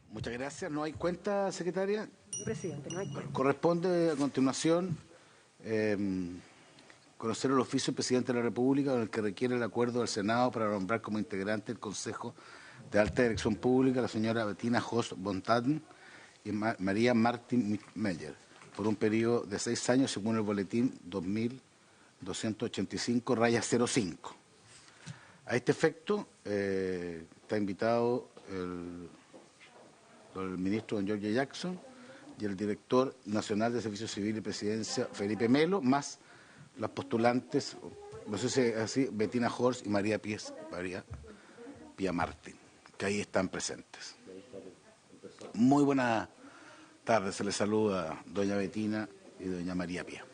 Muchas gracias. ¿No hay cuenta, secretaria? Presidente, no hay cuenta. Corresponde a continuación conocer el oficio del Presidente de la República con el que requiere el acuerdo del Senado para nombrar como integrante del Consejo de Alta Dirección Pública a la señora Bettina Horst von Taden y María Martin Meyer por un periodo de 6 años según el boletín 2285-05. A este efecto está invitado el ministro don Giorgio Jackson y el director nacional de Servicio Civil y Presidencia Felipe Melo, más las postulantes, no sé si es así, Bettina Horst y María Pía Martín, que ahí están presentes. Muy buenas tardes, se les saluda a doña Bettina y doña María Pía.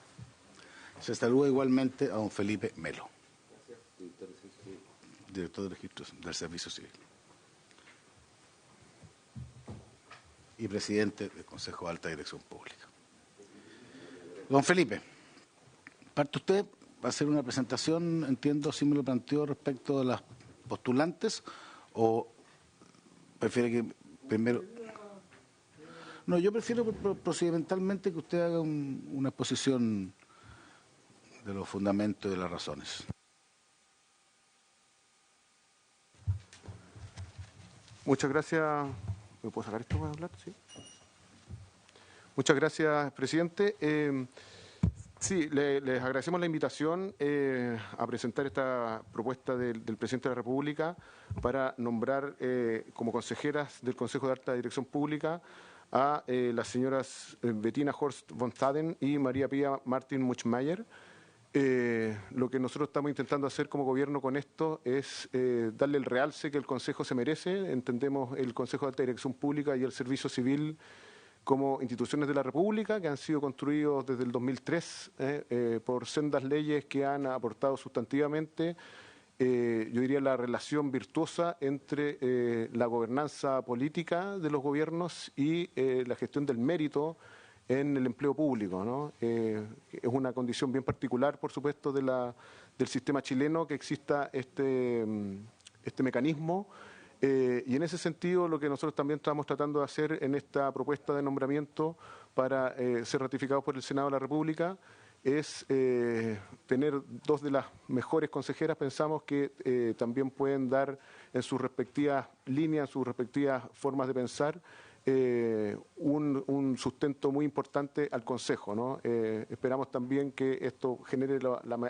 Se saluda igualmente a don Felipe Melo, director de registros del Servicio Civil y presidente del Consejo de Alta Dirección Pública. Don Felipe, parte usted, va a hacer una presentación, entiendo, si me lo planteó respecto de las postulantes, o prefiere que primero... No, yo prefiero procedimentalmente que usted haga una exposición de los fundamentos y de las razones. Muchas gracias. ¿Me puedo sacar esto para hablar? Sí. Muchas gracias, presidente. Sí, les agradecemos la invitación a presentar esta propuesta del presidente de la República para nombrar como consejeras del Consejo de Alta Dirección Pública a las señoras Bettina Horst von Taden y María Pía Martin Muchmayer. Lo que nosotros estamos intentando hacer como gobierno con esto es darle el realce que el Consejo se merece. Entendemos el Consejo de Alta Dirección Pública y el Servicio Civil como instituciones de la República que han sido construidos desde el 2003 por sendas leyes que han aportado sustantivamente, yo diría, la relación virtuosa entre la gobernanza política de los gobiernos y la gestión del mérito en el empleo público, ¿no? Es una condición bien particular, por supuesto, del sistema chileno que exista este mecanismo. Y en ese sentido, lo que nosotros también estamos tratando de hacer en esta propuesta de nombramiento para ser ratificados por el Senado de la República es tener dos de las mejores consejeras, pensamos, que también pueden dar en sus respectivas líneas, en sus respectivas formas de pensar, un sustento muy importante al Consejo, ¿no? Esperamos también que esto genere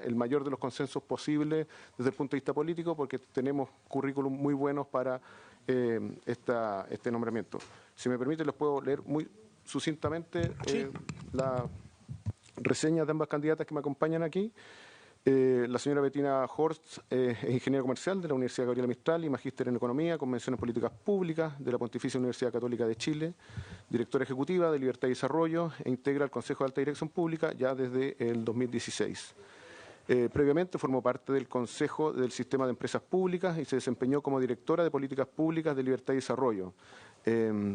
el mayor de los consensos posibles desde el punto de vista político, porque tenemos currículum muy buenos para este nombramiento. Si me permite, les puedo leer muy sucintamente la reseña de ambas candidatas que me acompañan aquí. La señora Bettina Horst es ingeniera comercial de la Universidad Gabriela Mistral y magíster en Economía con mención en Políticas Públicas de la Pontificia Universidad Católica de Chile, directora ejecutiva de Libertad y Desarrollo e integra el Consejo de Alta Dirección Pública ya desde el 2016. Previamente formó parte del Consejo del Sistema de Empresas Públicas y se desempeñó como directora de Políticas Públicas de Libertad y Desarrollo.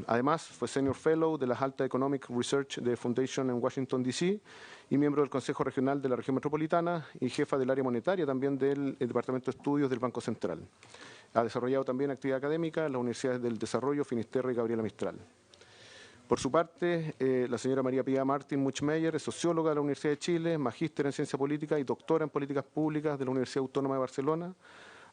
Además, fue Senior Fellow de la Alta Economic Research de Foundation en Washington, D.C. y miembro del Consejo Regional de la Región Metropolitana y jefa del área monetaria también del Departamento de Estudios del Banco Central. Ha desarrollado también actividad académica en las Universidades del Desarrollo, Finisterre y Gabriela Mistral. Por su parte, la señora María Pía Martin Muchmeyer es socióloga de la Universidad de Chile, magíster en Ciencia Política y doctora en Políticas Públicas de la Universidad Autónoma de Barcelona.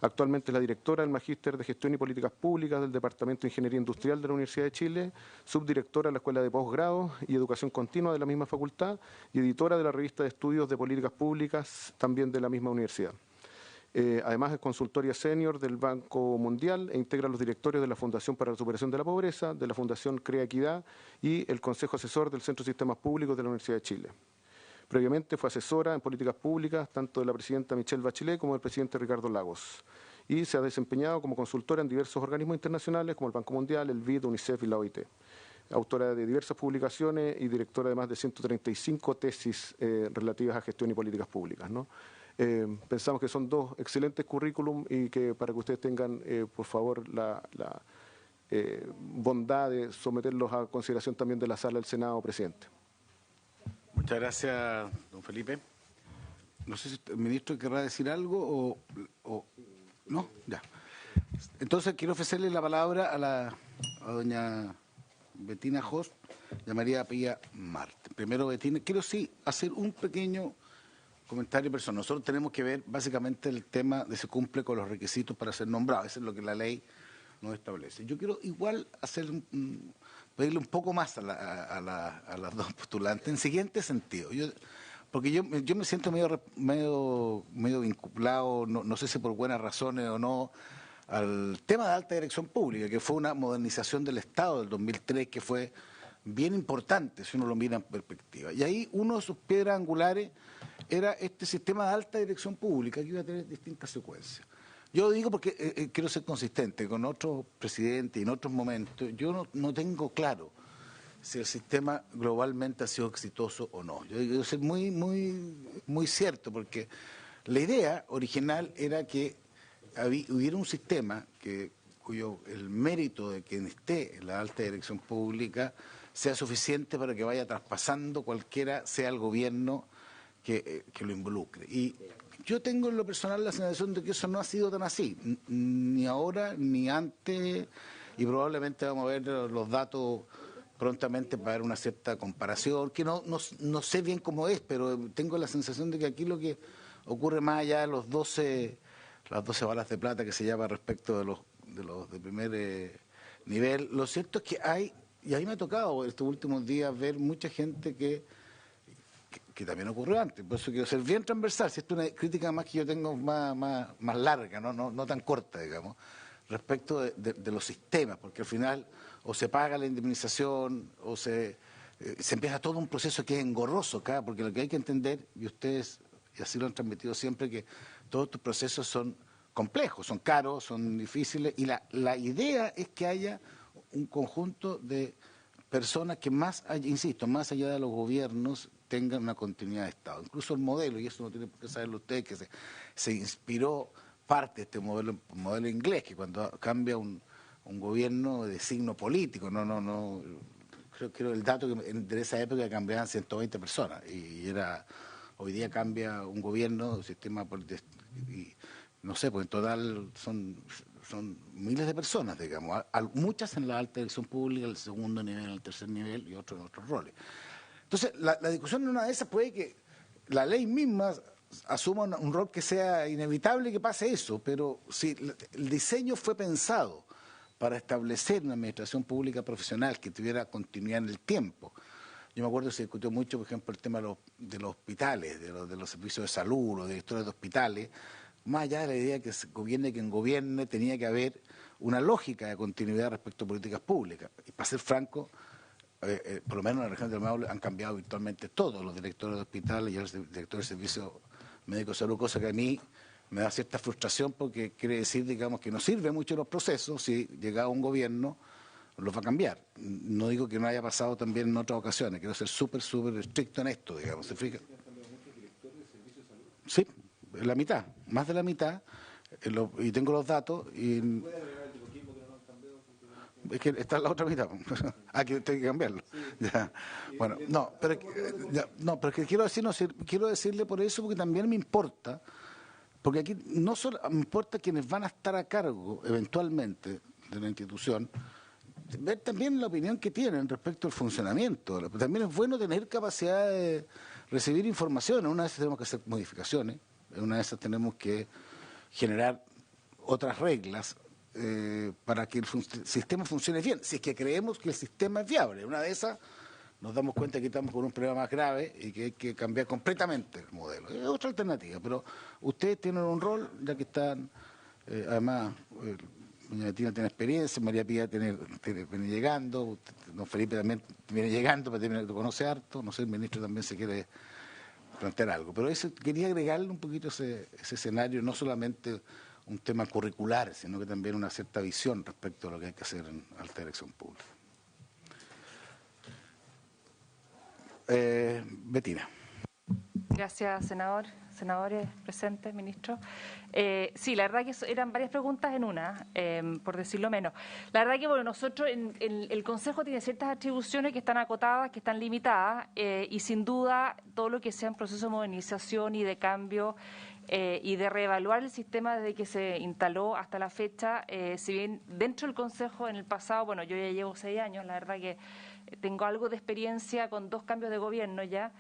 Actualmente es la directora del Magíster de Gestión y Políticas Públicas del Departamento de Ingeniería Industrial de la Universidad de Chile, subdirectora de la Escuela de Posgrado y Educación Continua de la misma facultad y editora de la Revista de Estudios de Políticas Públicas también de la misma universidad. Además es consultoria senior del Banco Mundial e integra los directorios de la Fundación para la Superación de la Pobreza, de la Fundación Crea Equidad y el Consejo Asesor del Centro de Sistemas Públicos de la Universidad de Chile. Previamente fue asesora en políticas públicas tanto de la presidenta Michelle Bachelet como del presidente Ricardo Lagos y se ha desempeñado como consultora en diversos organismos internacionales como el Banco Mundial, el BID, UNICEF y la OIT. Autora de diversas publicaciones y directora de más de 135 tesis relativas a gestión y políticas públicas, ¿no? Pensamos que son dos excelentes currículum y que para que ustedes tengan, por favor, la bondad de someterlos a consideración también de la sala del Senado, presidente. Muchas gracias, don Felipe. No sé si el ministro querrá decir algo o ¿No? Ya. Entonces quiero ofrecerle la palabra a doña Bettina Host y a María Pía Marte. Primero, Bettina, quiero sí hacer un pequeño comentario personal. Nosotros tenemos que ver básicamente el tema de si cumple con los requisitos para ser nombrado. Eso es lo que la ley nos establece. Yo quiero igual pedirle un poco más a las dos postulantes en siguiente sentido. Porque yo me siento medio vinculado, no sé si por buenas razones o no, al tema de alta dirección pública, que fue una modernización del Estado del 2003 que fue bien importante si uno lo mira en perspectiva. Y ahí uno de sus piedras angulares era este sistema de alta dirección pública que iba a tener distintas secuencias. Yo lo digo porque quiero ser consistente con otros presidentes y en otros momentos. Yo no tengo claro si el sistema globalmente ha sido exitoso o no. Yo soy muy cierto, porque la idea original era que hubiera un sistema cuyo el mérito de quien esté en la alta dirección pública sea suficiente para que vaya traspasando cualquiera sea el gobierno que lo involucre. Y yo tengo en lo personal la sensación de que eso no ha sido tan así, ni ahora ni antes, y probablemente vamos a ver los datos prontamente para ver una cierta comparación, que no sé bien cómo es, pero tengo la sensación de que aquí lo que ocurre más allá de las 12 balas de plata que se llama respecto de los de primer nivel, lo cierto es que y a mí me ha tocado estos últimos días ver mucha gente que también ocurrió antes, por eso quiero ser bien transversal, si esto es una crítica más que yo tengo más larga, no tan corta, digamos, respecto de los sistemas, porque al final o se paga la indemnización o se empieza todo un proceso que es engorroso acá, porque lo que hay que entender, y ustedes, y así lo han transmitido siempre, que todos estos procesos son complejos, son caros, son difíciles, y la idea es que haya un conjunto de personas que insisto, más allá de los gobiernos, tengan una continuidad de Estado. Incluso el modelo, y eso no tiene por qué saberlo usted, que se inspiró parte de este modelo inglés, que cuando cambia un gobierno de signo político, creo el dato que de esa época cambiaban 120 personas, y hoy día cambia un gobierno, sistema político, y no sé, pues en total son miles de personas, digamos, muchas en la alta dirección pública, el segundo nivel, el tercer nivel y otros en otros roles. Entonces, la discusión en una de esas puede que la ley misma asuma un rol que sea inevitable que pase eso, pero si el diseño fue pensado para establecer una administración pública profesional que tuviera continuidad en el tiempo. Yo me acuerdo que se discutió mucho, por ejemplo, el tema de los hospitales, de los servicios de salud, los directores de hospitales, más allá de la idea que se gobierne quien gobierne, tenía que haber una lógica de continuidad respecto a políticas públicas. Y para ser franco, por lo menos en la región del Maule han cambiado virtualmente todos los directores de hospitales y los directores de servicios médicos de salud, cosa que a mí me da cierta frustración porque quiere decir, digamos, que no sirve mucho los procesos si llegado un gobierno los va a cambiar. No digo que no haya pasado también en otras ocasiones, quiero ser súper estricto en esto, digamos, ¿se fija? Sí, la mitad, más de la mitad, y tengo los datos y... Es que está en la otra mitad. Que tengo que cambiarlo. Ya. Bueno, pero es que quiero decirle por eso, porque también me importa, porque aquí no solo me importa quienes van a estar a cargo eventualmente de la institución, ver también la opinión que tienen respecto al funcionamiento. También es bueno tener capacidad de recibir información. Una vez tenemos que hacer modificaciones, una vez tenemos que generar otras reglas para que el sistema funcione bien, si es que creemos que el sistema es viable. Una de esas nos damos cuenta que estamos con un problema más grave y que hay que cambiar completamente el modelo. Es otra alternativa, pero ustedes tienen un rol, ya que están, además, doña Bettina tiene experiencia, María Pía viene llegando, don Felipe también viene llegando, pero conoce harto, no sé, el ministro también se quiere plantear algo. Pero quería agregarle un poquito ese escenario, no solamente un tema curricular, sino que también una cierta visión respecto a lo que hay que hacer en alta dirección pública. Bettina. Gracias, senador senadores presentes, ministro. Sí, la verdad que eran varias preguntas en una, por decirlo menos. La verdad que, bueno, nosotros, el Consejo tiene ciertas atribuciones que están acotadas, que están limitadas, y sin duda todo lo que sea un proceso de modernización y de cambio y de reevaluar el sistema desde que se instaló hasta la fecha, si bien dentro del Consejo en el pasado, bueno, yo ya llevo 6 años, la verdad que tengo algo de experiencia con 2 cambios de gobierno ya,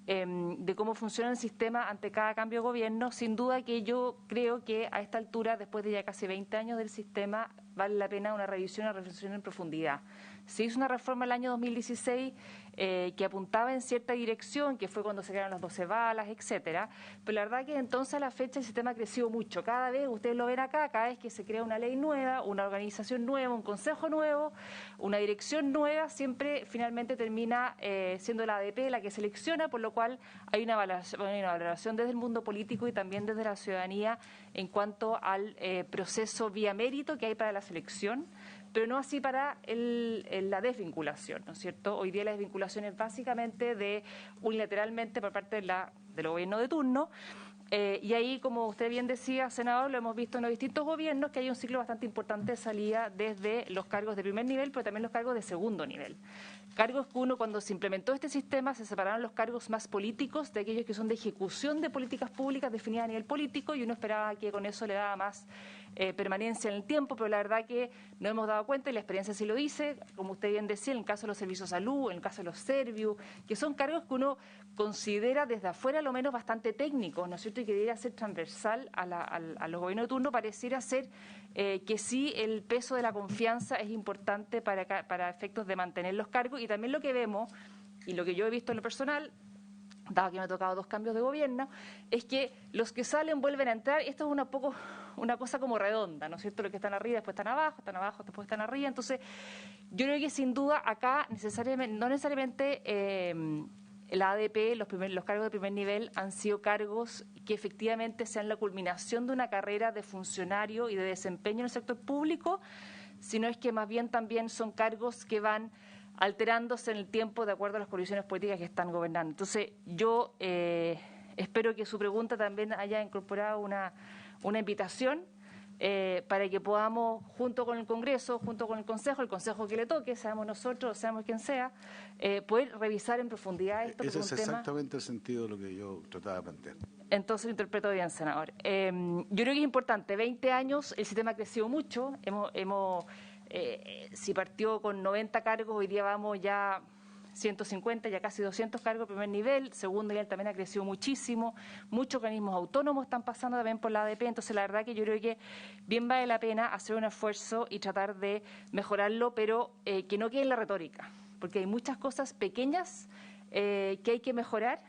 de cómo funciona el sistema ante cada cambio de gobierno. Sin duda que yo creo que a esta altura, después de ya casi 20 años del sistema, vale la pena una revisión, una reflexión en profundidad. Se hizo una reforma el año 2016 que apuntaba en cierta dirección, que fue cuando se crearon las 12 balas, etcétera, pero la verdad que entonces a la fecha el sistema ha crecido mucho. Cada vez, ustedes lo ven acá, cada vez que se crea una ley nueva, una organización nueva, un consejo nuevo, una dirección nueva, siempre finalmente termina siendo la ADP la que selecciona, por lo cual hay una valoración desde el mundo político y también desde la ciudadanía en cuanto al proceso vía mérito que hay para la selección, pero no así para la desvinculación, ¿no es cierto? Hoy día la desvinculación es básicamente unilateralmente por parte del gobierno de turno, y ahí, como usted bien decía, senador, lo hemos visto en los distintos gobiernos, que hay un ciclo bastante importante de salida desde los cargos de primer nivel, pero también los cargos de segundo nivel. Cargos que cuando se implementó este sistema, se separaron los cargos más políticos de aquellos que son de ejecución de políticas públicas definidas a nivel político, y uno esperaba que con eso le daba más permanencia en el tiempo, pero la verdad que no hemos dado cuenta, y la experiencia sí lo dice, como usted bien decía, en el caso de los servicios de salud, en el caso de los Serviu, que son cargos que uno considera desde afuera lo menos bastante técnicos, ¿no es cierto?, y que debería ser transversal a los gobiernos de turno. Pareciera ser que sí el peso de la confianza es importante para efectos de mantener los cargos, y también lo que vemos, y lo que yo he visto en lo personal, dado que me ha tocado 2 cambios de gobierno, es que los que salen vuelven a entrar. Esto es una cosa como redonda, ¿no es cierto? Los que están arriba después están abajo, después están arriba. Entonces, yo creo que sin duda acá no necesariamente la ADP, los cargos de primer nivel han sido cargos que efectivamente sean la culminación de una carrera de funcionario y de desempeño en el sector público, sino es que más bien también son cargos que van alterándose en el tiempo de acuerdo a las condiciones políticas que están gobernando. Entonces, yo espero que su pregunta también haya incorporado una invitación para que podamos, junto con el Congreso, junto con el Consejo que le toque, seamos nosotros, seamos quien sea, poder revisar en profundidad esto. Ese es exactamente el sentido de lo que yo trataba de plantear. Entonces lo interpreto bien, senador. Yo creo que es importante, 20 años, el sistema ha crecido mucho, si partió con 90 cargos, hoy día vamos ya 150, ya casi 200 cargos de primer nivel. Segundo nivel también ha crecido muchísimo. Muchos organismos autónomos están pasando también por la ADP. Entonces, la verdad que yo creo que bien vale la pena hacer un esfuerzo y tratar de mejorarlo, pero que no quede en la retórica, porque hay muchas cosas pequeñas que hay que mejorar.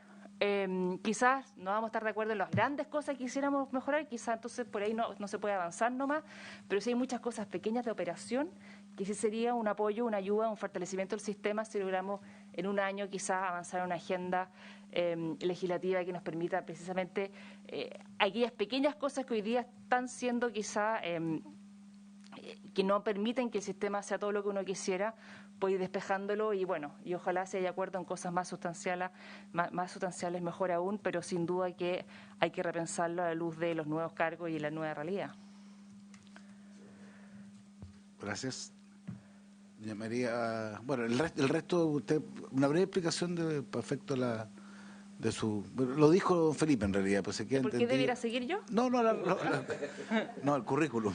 Quizás no vamos a estar de acuerdo en las grandes cosas que quisiéramos mejorar, quizás entonces por ahí no se puede avanzar nomás, pero sí hay muchas cosas pequeñas de operación que sí sería un apoyo, una ayuda, un fortalecimiento del sistema si logramos en un año quizás avanzar en una agenda legislativa que nos permita precisamente aquellas pequeñas cosas que hoy día están siendo quizás que no permiten que el sistema sea todo lo que uno quisiera, pues ir despejándolo y bueno, y ojalá se haya acuerdo en cosas más sustanciales, mejor aún, pero sin duda que hay que repensarlo a la luz de los nuevos cargos y la nueva realidad. Gracias. Doña María, bueno, el resto, usted, una breve explicación para efecto de su... Lo dijo don Felipe en realidad, pues se queda ¿Por qué debiera seguir yo? No, el currículum.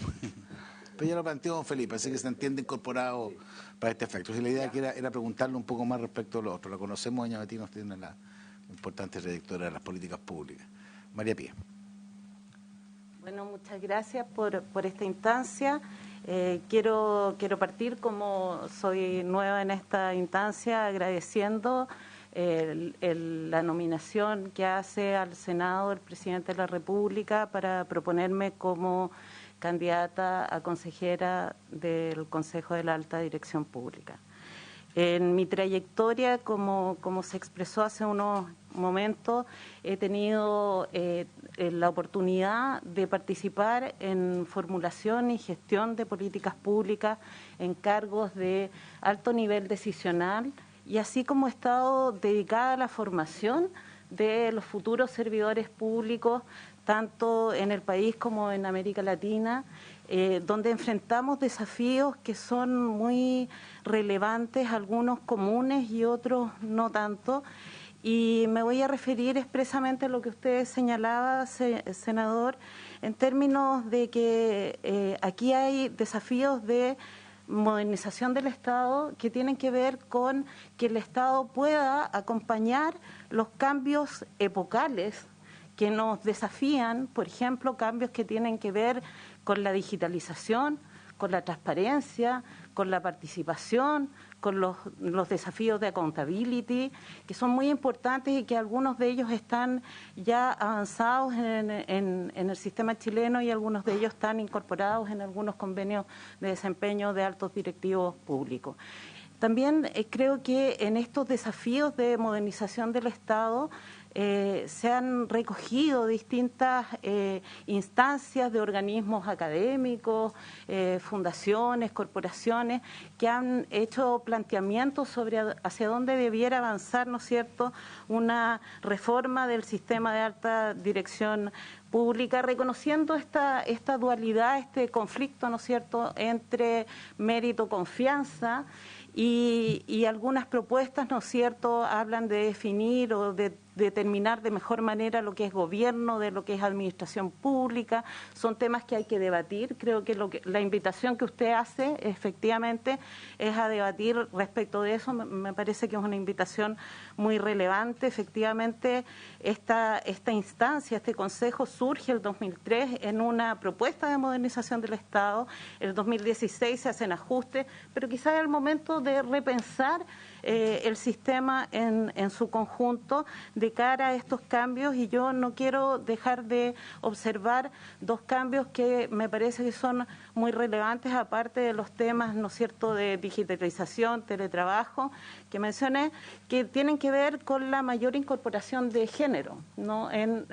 Pero ya lo planteó don Felipe, así que se entiende incorporado para este efecto. La idea que era preguntarle un poco más respecto a lo otro. La conocemos, doña Betty nos tiene la importante trayectoria de las políticas públicas. María Pía. Bueno, muchas gracias por esta instancia. Quiero partir, como soy nueva en esta instancia, agradeciendo la nominación que hace al Senado el presidente de la República para proponerme como candidata a consejera del Consejo de la Alta Dirección Pública. En mi trayectoria, como se expresó hace unos momentos, he tenido la oportunidad de participar en formulación y gestión de políticas públicas en cargos de alto nivel decisional, y así como he estado dedicada a la formación de los futuros servidores públicos, tanto en el país como en América Latina, donde enfrentamos desafíos que son muy relevantes, algunos comunes y otros no tanto. Y me voy a referir expresamente a lo que usted señalaba, senador, en términos de que aquí hay desafíos de modernización del Estado que tienen que ver con que el Estado pueda acompañar los cambios epocales que nos desafían, por ejemplo, cambios que tienen que ver con la digitalización, con la transparencia, con la participación, con los desafíos de accountability, que son muy importantes y que algunos de ellos están ya avanzados en el sistema chileno y algunos de ellos están incorporados en algunos convenios de desempeño de altos directivos públicos. También creo que en estos desafíos de modernización del Estado se han recogido distintas instancias de organismos académicos, fundaciones, corporaciones, que han hecho planteamientos sobre hacia dónde debiera avanzar, ¿no es cierto?, una reforma del sistema de alta dirección pública, reconociendo esta dualidad, este conflicto, ¿no es cierto?, entre mérito, confianza, y algunas propuestas, ¿no es cierto?, hablan de definir o de determinar de mejor manera lo que es gobierno, de lo que es administración pública. Son temas que hay que debatir. Creo que la invitación que usted hace, efectivamente, es a debatir respecto de eso. Me parece que es una invitación muy relevante. Efectivamente, esta instancia, este consejo surge el 2003 en una propuesta de modernización del Estado. El 2016 se hacen ajustes, pero quizás es el momento de repensar el sistema en su conjunto de cara a estos cambios, y yo no quiero dejar de observar dos cambios que me parece que son muy relevantes, aparte de los temas, ¿no es cierto?, de digitalización, teletrabajo, que mencioné, que tienen que ver con la mayor incorporación de género, ¿no?, en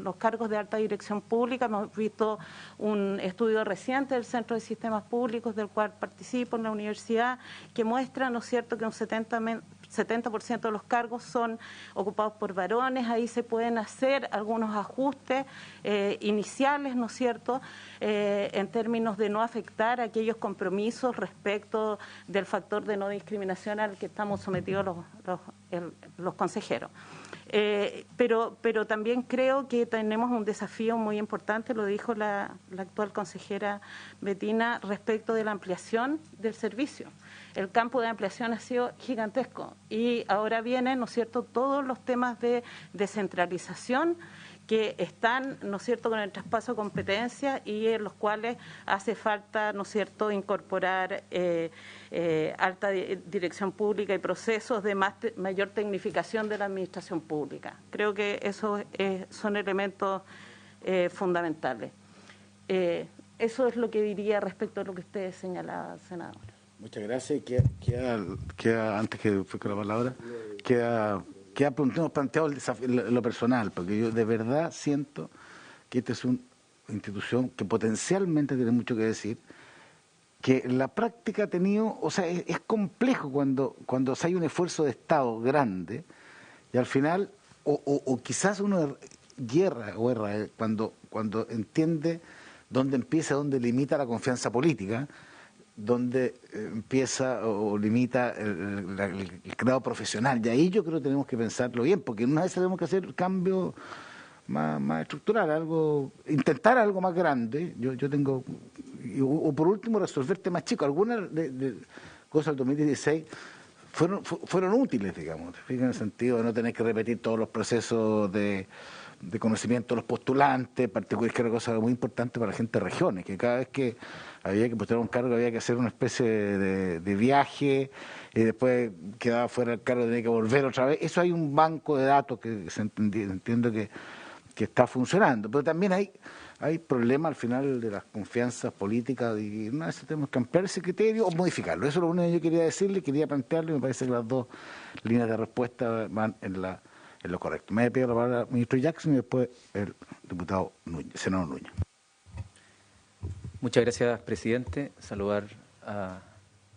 los cargos de alta dirección pública. Hemos visto un estudio reciente del Centro de Sistemas Públicos, del cual participo en la universidad, que muestra, ¿no es cierto?, que un 70% de los cargos son ocupados por varones. Ahí se pueden hacer algunos ajustes iniciales, ¿no es cierto?, en términos de no afectar aquellos compromisos respecto del factor de no discriminación al que estamos sometidos los consejeros. Pero también creo que tenemos un desafío muy importante, lo dijo la actual consejera Betina, respecto de la ampliación del servicio. El campo de ampliación ha sido gigantesco y ahora vienen, ¿no es cierto?, todos los temas de descentralización que están, ¿no es cierto?, con el traspaso de competencias y en los cuales hace falta, ¿no es cierto?, incorporar alta dirección pública y procesos de mayor tecnificación de la administración pública. Creo que esos son elementos fundamentales. Eso es lo que diría respecto a lo que usted señalaba, senador. Muchas gracias. Queda antes que fue con la palabra, hemos planteado el desafío, lo personal, porque yo de verdad siento que esta es una institución que potencialmente tiene mucho que decir, que en la práctica ha tenido, o sea, es complejo cuando hay un esfuerzo de Estado grande y al final, o quizás uno erra cuando entiende dónde empieza, dónde limita la confianza política, donde empieza o limita el grado profesional. Y ahí yo creo que tenemos que pensarlo bien, porque una vez tenemos que hacer cambio más estructural, intentar algo más grande. Yo tengo, o por último resolver temas chicos. Algunas de cosas del 2016 fueron útiles, digamos, en el sentido de no tener que repetir todos los procesos de conocimiento de los postulantes, particular, que era una cosa muy importante para la gente de regiones, que cada vez que había que postular un cargo había que hacer una especie de viaje y después quedaba fuera el cargo, tenía que volver otra vez. Eso hay un banco de datos que entiendo que está funcionando, pero también hay problemas al final de las confianzas políticas y una vez tenemos que ampliar ese criterio o modificarlo. Eso es lo único que yo quería decirle, quería plantearle, y me parece que las dos líneas de respuesta van en lo correcto. Me pido la palabra al ministro Jackson y después el diputado Núñez, senador Núñez. Muchas gracias, presidente. Saludar a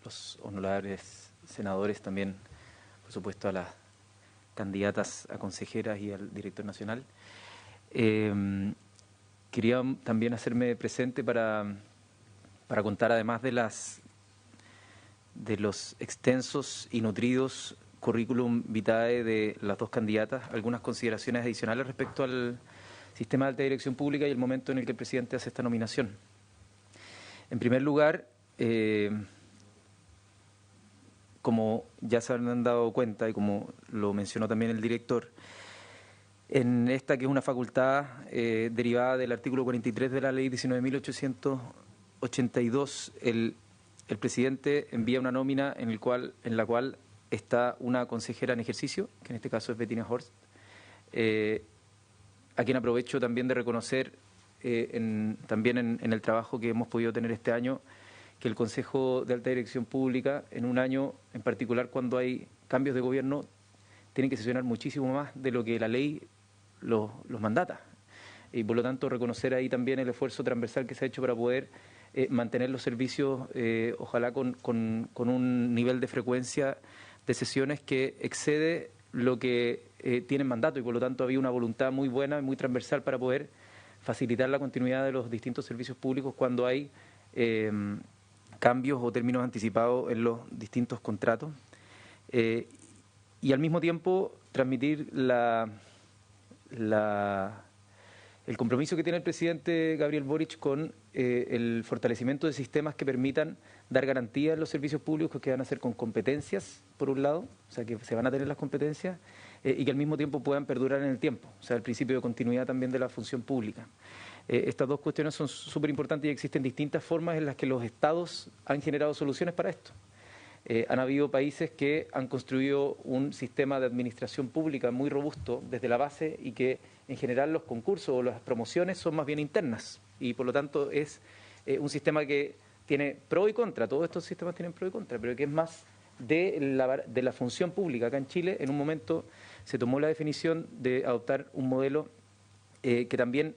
los honorables senadores, también, por supuesto, a las candidatas a consejeras y al director nacional. Quería también hacerme presente para contar, además de los extensos y nutridos currículum vitae de las dos candidatas, algunas consideraciones adicionales respecto al sistema de alta dirección pública y el momento en el que el presidente hace esta nominación. En primer lugar, como ya se han dado cuenta y como lo mencionó también el director, en esta que es una facultad derivada del artículo 43 de la ley 19.882, el presidente envía una nómina en la cual está una consejera en ejercicio, que en este caso es Bettina Horst, a quien aprovecho también de reconocer también en el trabajo que hemos podido tener este año, que el Consejo de Alta Dirección Pública, en un año en particular cuando hay cambios de gobierno, tienen que sesionar muchísimo más de lo que la ley los mandata. Y por lo tanto reconocer ahí también el esfuerzo transversal que se ha hecho para poder mantener los servicios, ojalá con un nivel de frecuencia de sesiones que excede lo que tienen mandato, y por lo tanto había una voluntad muy buena y muy transversal para poder facilitar la continuidad de los distintos servicios públicos cuando hay cambios o términos anticipados en los distintos contratos, y al mismo tiempo transmitir el compromiso que tiene el presidente Gabriel Boric con el fortalecimiento de sistemas que permitan dar garantía en los servicios públicos, que van a ser con competencias, por un lado, o sea, que se van a tener las competencias, y que al mismo tiempo puedan perdurar en el tiempo, o sea, el principio de continuidad también de la función pública. Estas dos cuestiones son súper importantes y existen distintas formas en las que los estados han generado soluciones para esto. Han habido países que han construido un sistema de administración pública muy robusto desde la base, y que en general los concursos o las promociones son más bien internas, y por lo tanto es un sistema que tiene pro y contra. Todos estos sistemas tienen pro y contra, pero que es más de la función pública. Acá en Chile en un momento se tomó la definición de adoptar un modelo que también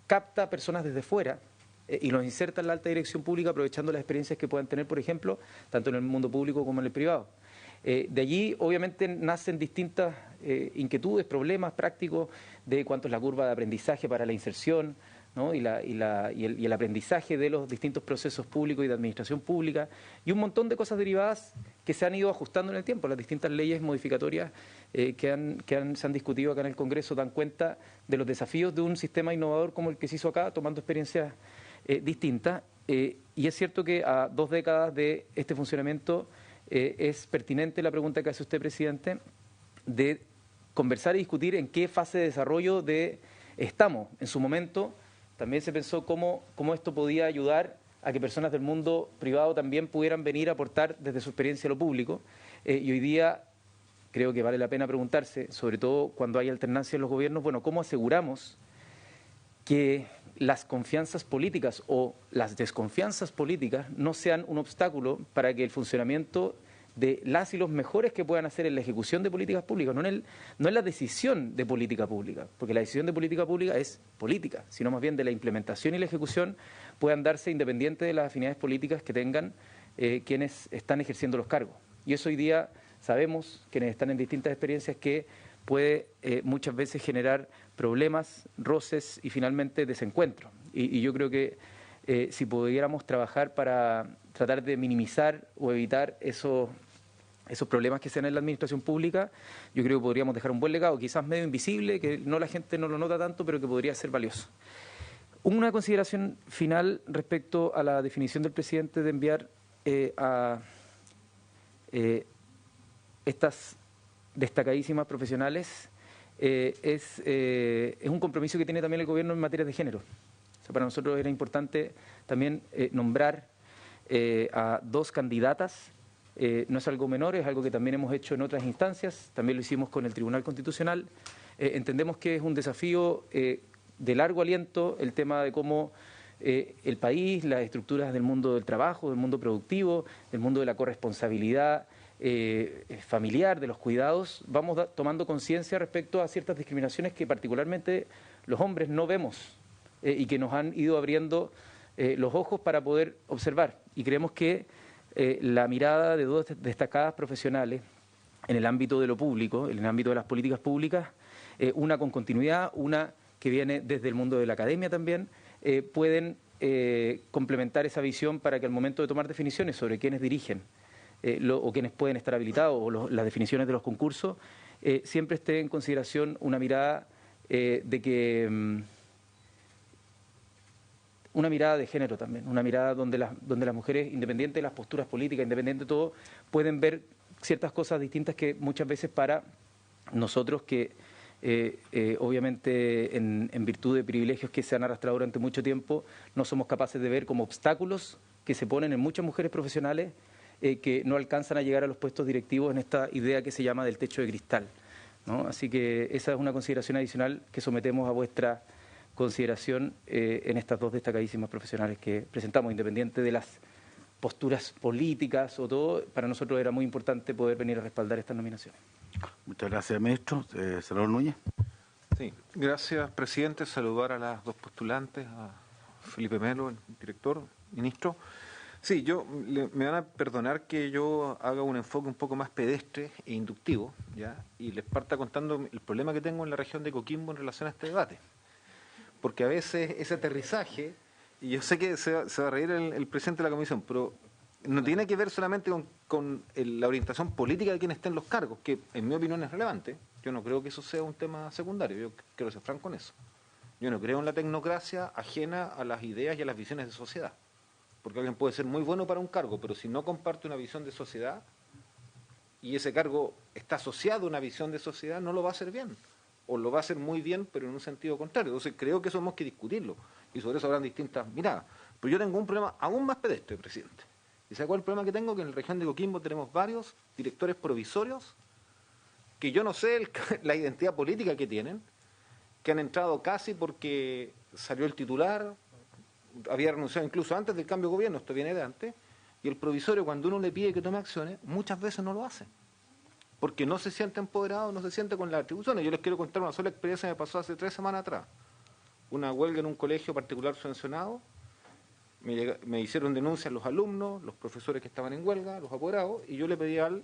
capta personas desde fuera y los inserta en la alta dirección pública, aprovechando las experiencias que puedan tener, por ejemplo, tanto en el mundo público como en el privado. De allí, obviamente, nacen distintas inquietudes, problemas prácticos de cuánto es la curva de aprendizaje para la inserción, ¿no? y el aprendizaje de los distintos procesos públicos y de administración pública, y un montón de cosas derivadas que se han ido ajustando en el tiempo. Las distintas leyes modificatorias que se han discutido acá en el Congreso dan cuenta de los desafíos de un sistema innovador como el que se hizo acá, tomando experiencias distintas, y es cierto que a 2 décadas de este funcionamiento es pertinente la pregunta que hace usted, presidente, de conversar y discutir en qué fase de desarrollo estamos. En su momento también se pensó cómo esto podía ayudar a que personas del mundo privado también pudieran venir a aportar desde su experiencia a lo público, y hoy día creo que vale la pena preguntarse, sobre todo cuando hay alternancia en los gobiernos, bueno, ¿cómo aseguramos que las confianzas políticas o las desconfianzas políticas no sean un obstáculo para que el funcionamiento de las y los mejores que puedan hacer en la ejecución de políticas públicas, no en la decisión de política pública, porque la decisión de política pública es política, sino más bien de la implementación y la ejecución, puedan darse independiente de las afinidades políticas que tengan quienes están ejerciendo los cargos? Y eso hoy día sabemos, quienes están en distintas experiencias, que puede muchas veces generar problemas, roces y finalmente desencuentros. Y yo creo que si pudiéramos trabajar para tratar de minimizar o evitar esos problemas que se dan en la administración pública, yo creo que podríamos dejar un buen legado, quizás medio invisible, que la gente no lo nota tanto, pero que podría ser valioso. Una consideración final respecto a la definición del presidente de enviar a estas destacadísimas profesionales, es un compromiso que tiene también el gobierno en materia de género. O sea, para nosotros era importante también nombrar a 2 candidatas. No es algo menor, es algo que también hemos hecho en otras instancias, también lo hicimos con el Tribunal Constitucional. Entendemos que es un desafío de largo aliento el tema de cómo el país, las estructuras del mundo del trabajo, del mundo productivo, del mundo de la corresponsabilidad familiar, de los cuidados, vamos tomando conciencia respecto a ciertas discriminaciones que particularmente los hombres no vemos y que nos han ido abriendo los ojos para poder observar. Y creemos que la mirada de 2 destacadas profesionales en el ámbito de lo público, en el ámbito de las políticas públicas, una con continuidad, una que viene desde el mundo de la academia también, pueden complementar esa visión para que al momento de tomar definiciones sobre quiénes dirigen o quiénes pueden estar habilitados o las definiciones de los concursos, siempre esté en consideración una mirada una mirada de género también, una mirada donde las mujeres, independiente de las posturas políticas, independiente de todo, pueden ver ciertas cosas distintas que muchas veces para nosotros que obviamente en virtud de privilegios que se han arrastrado durante mucho tiempo, no somos capaces de ver como obstáculos que se ponen en muchas mujeres profesionales que no alcanzan a llegar a los puestos directivos en esta idea que se llama del techo de cristal, ¿no? Así que esa es una consideración adicional que sometemos a vuestra consideración en estas dos destacadísimas profesionales que presentamos, independiente de las posturas políticas o todo. Para nosotros era muy importante poder venir a respaldar estas nominaciones. Muchas gracias, ministro. Senador Núñez. Sí, gracias, presidente. Saludar a las dos postulantes, a Felipe Melo, el director, ministro. Sí, me van a perdonar que yo haga un enfoque un poco más pedestre e inductivo, ¿ya? Y les parta contando el problema que tengo en la región de Coquimbo en relación a este debate. Porque a veces ese aterrizaje, y yo sé que se va a reír el presidente de la comisión, pero no tiene que ver solamente con la orientación política de quien esté en los cargos, que en mi opinión es relevante. Yo no creo que eso sea un tema secundario, yo quiero ser franco en eso. Yo no creo en la tecnocracia ajena a las ideas y a las visiones de sociedad. Porque alguien puede ser muy bueno para un cargo, pero si no comparte una visión de sociedad y ese cargo está asociado a una visión de sociedad, no lo va a hacer bien. O lo va a hacer muy bien, pero en un sentido contrario. Entonces creo que eso tenemos que discutirlo. Y sobre eso habrán distintas miradas. Pero yo tengo un problema aún más pedestre, presidente. ¿Y sabe cuál es el problema que tengo? Que en la región de Coquimbo tenemos varios directores provisorios que yo no sé la identidad política que tienen, que han entrado casi porque salió el titular, había renunciado incluso antes del cambio de gobierno, esto viene de antes, y el provisorio, cuando uno le pide que tome acciones, muchas veces no lo hace, porque no se siente empoderado, no se siente con las atribuciones. Yo les quiero contar una sola experiencia que me pasó hace 3 semanas atrás. Una huelga en un colegio particular subvencionado, me hicieron denuncias los alumnos, los profesores que estaban en huelga, los apoderados, y yo le pedí al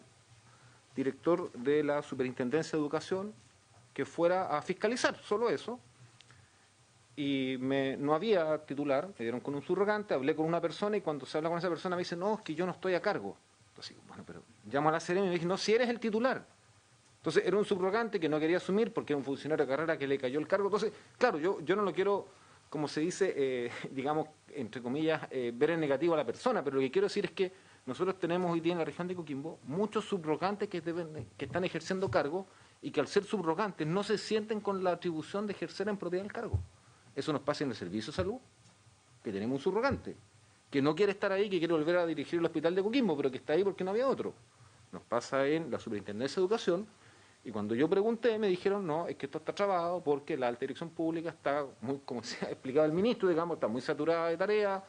director de la Superintendencia de Educación que fuera a fiscalizar, solo eso. Y no había titular, me dieron con un subrogante, hablé con una persona y cuando se habla con esa persona me dice, no, es que yo no estoy a cargo. Entonces, bueno, pero llamo a la Seremi y me dije, no, si eres el titular. Entonces era un subrogante que no quería asumir porque era un funcionario de carrera que le cayó el cargo. Entonces, claro, yo no lo quiero, como se dice, digamos, entre comillas, ver en negativo a la persona, pero lo que quiero decir es que nosotros tenemos hoy día en la región de Coquimbo muchos subrogantes que están ejerciendo cargo y que al ser subrogantes no se sienten con la atribución de ejercer en propiedad el cargo. Eso nos pasa en el servicio de salud, que tenemos un subrogante, que no quiere estar ahí, que quiere volver a dirigir el hospital de Coquimbo, pero que está ahí porque no había otro. Nos pasa en la Superintendencia de Educación, y cuando yo pregunté me dijeron, no, es que esto está trabado porque la alta dirección pública está, muy, como se ha explicado el ministro, digamos, está muy saturada de tareas,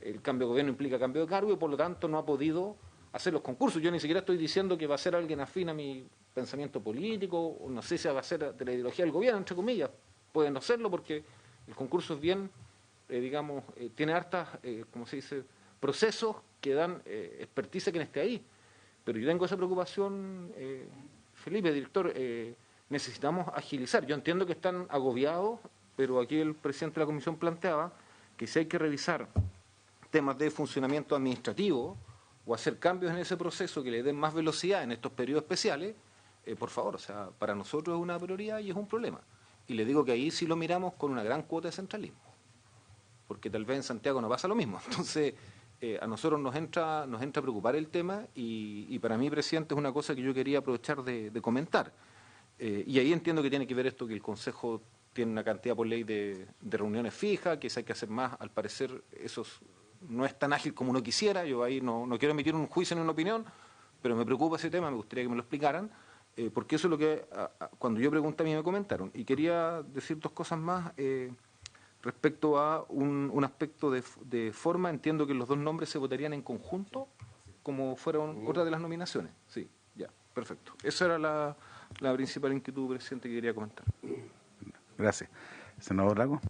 el cambio de gobierno implica cambio de cargo y por lo tanto no ha podido hacer los concursos. Yo ni siquiera estoy diciendo que va a ser alguien afín a mi pensamiento político, o no sé si va a ser de la ideología del gobierno, entre comillas. Puede no serlo porque el concurso es bien, digamos, tiene hartas, como se dice, procesos que dan expertise a quien esté ahí. Pero yo tengo esa preocupación, Felipe, director, necesitamos agilizar. Yo entiendo que están agobiados, pero aquí el presidente de la comisión planteaba que si hay que revisar temas de funcionamiento administrativo o hacer cambios en ese proceso que le den más velocidad en estos periodos especiales, por favor, o sea, para nosotros es una prioridad y es un problema. Y le digo que ahí sí lo miramos con una gran cuota de centralismo, porque tal vez en Santiago no pasa lo mismo. Entonces, a nosotros nos entra a preocupar el tema y para mí, presidente, es una cosa que yo quería aprovechar de comentar. Y ahí entiendo que tiene que ver esto, que el Consejo tiene una cantidad por ley de reuniones fijas, que si hay que hacer más, al parecer eso no es tan ágil como uno quisiera. Yo ahí no quiero emitir un juicio ni una opinión, pero me preocupa ese tema, me gustaría que me lo explicaran. Porque eso es lo que cuando yo pregunté a mí me comentaron. Y quería decir 2 cosas más respecto a un aspecto de forma. Entiendo que los 2 nombres se votarían en conjunto, como fueron otras de las nominaciones. Sí, ya, perfecto. Esa era la principal inquietud, presidente, que quería comentar. Gracias. Senador Lago.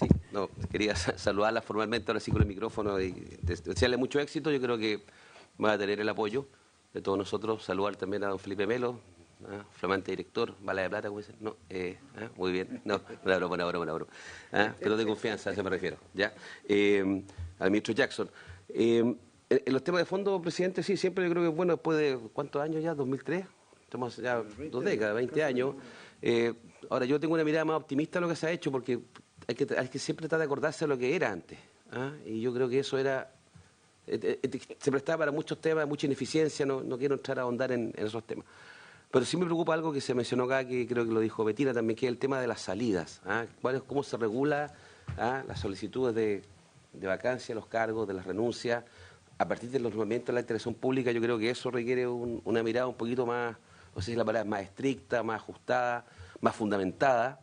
Sí, no, quería saludarla formalmente ahora sí con el micrófono y desearle mucho éxito. Yo creo que va a tener el apoyo de todos nosotros. Saludar también a don Felipe Melo, flamante director, bala de plata, como dicen. No, muy bien. No, una broma. Pero de confianza, a eso me refiero. ¿Ya? Al ministro Jackson. En los temas de fondo, presidente, sí, siempre yo creo que es bueno, después de, ¿cuántos años ya? ¿2003? Estamos ya 2 décadas, 20 años. Ahora, yo tengo una mirada más optimista de lo que se ha hecho, porque hay que siempre tratar de acordarse de lo que era antes. Y yo creo que eso era... se prestaba para muchos temas, mucha ineficiencia, no quiero entrar a ahondar en esos temas. Pero sí me preocupa algo que se mencionó acá, que creo que lo dijo Betina también, que es el tema de las salidas. ¿Cómo se regula las solicitudes de vacancia, los cargos, de las renuncias? A partir de los nombramientos de la intervención pública, yo creo que eso requiere una mirada un poquito más, no sé si la palabra es más estricta, más ajustada, más fundamentada,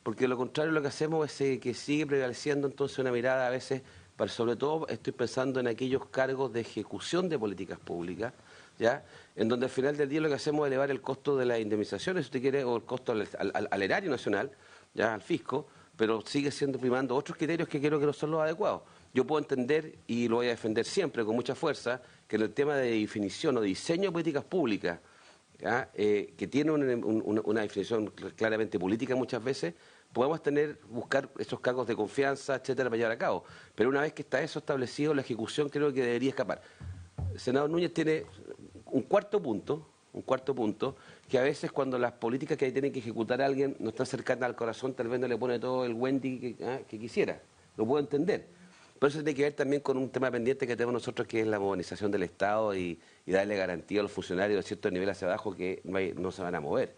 porque lo contrario lo que hacemos es que sigue prevaleciendo entonces una mirada a veces, pero sobre todo estoy pensando en aquellos cargos de ejecución de políticas públicas, ¿ya? En donde al final del día lo que hacemos es elevar el costo de las indemnizaciones, si usted quiere, o el costo al erario nacional, ya al fisco, pero sigue siendo primando otros criterios que creo que no son los adecuados. Yo puedo entender, y lo voy a defender siempre con mucha fuerza, que en el tema de definición o diseño de políticas públicas, que tiene una definición claramente política muchas veces, podemos buscar esos cargos de confianza, etcétera, para llevar a cabo. Pero una vez que está eso establecido, la ejecución creo que debería escapar. El senador Núñez tiene un cuarto punto, que a veces cuando las políticas que tienen que ejecutar a alguien no están cercanas al corazón, tal vez no le pone todo el Wendy que quisiera. Lo puedo entender. Pero eso tiene que ver también con un tema pendiente que tenemos nosotros, que es la modernización del Estado y darle garantía a los funcionarios de cierto nivel hacia abajo que no se van a mover.